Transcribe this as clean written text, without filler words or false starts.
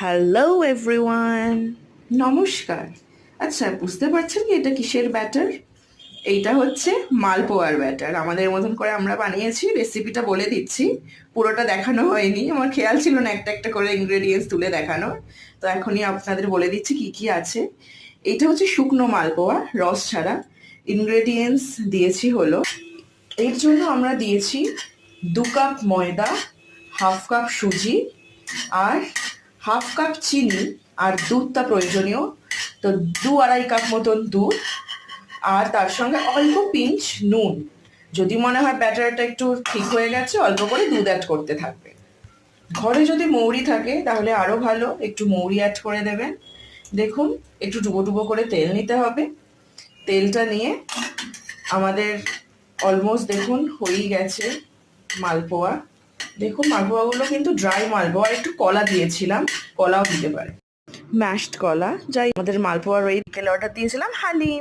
Hello everyone, নমস্কার। আচ্ছা, বুঝতে পারছেন কি এটা কিসের ব্যাটার? এইটা হচ্ছে মালপোয়ার ব্যাটার। আমাদের মতন করে আমরা বানিয়েছি। রেসিপিটা বলে দিচ্ছি, পুরোটা দেখানো হয়নি, আমার খেয়াল ছিল না একটা একটা করে ইনগ্রেডিয়েন্টস তুলে দেখানোর। তো এখনই আপনাদের বলে দিচ্ছি কি কি আছে। এইটা হচ্ছে শুকনো মালপোয়া, রস ছাড়া। ইনগ্রেডিয়েন্টস দিয়েছি হলো, এর জন্য আমরা দিয়েছি 2 কাপ ময়দা, হাফ কাপ সুজি, আর হাফ কাপ চিনি, আর দুধটা প্রয়োজনীয়। তো 2-2.5 কাপ মতন দুধ, আর তার সঙ্গে অল্প পিঞ্চ নুন। যদি মনে হয় ব্যাটারটা একটু ঠিক হয়ে গেছে, অল্প করে দুধ অ্যাড করতে থাকবে। ঘরে যদি মৌরি থাকে তাহলে আরও ভালো, একটু মৌরি অ্যাড করে দেবেন। দেখুন, একটু ডুবো ডুবো করে তেল নিতে হবে। তেলটা নিয়ে আমাদের অলমোস্ট দেখুন হয়েই গেছে মালপোয়া। দেখুন, মালপোয়াগুলো কিন্তু ড্রাই মালপোয়া, একটু কলা দিয়েছিলাম, কলাও দিতে পারে, ম্যাশড কলা। যাই, আমাদের মালপোয়ার ওই তেল অর্ডার দিয়েছিলাম হালিম।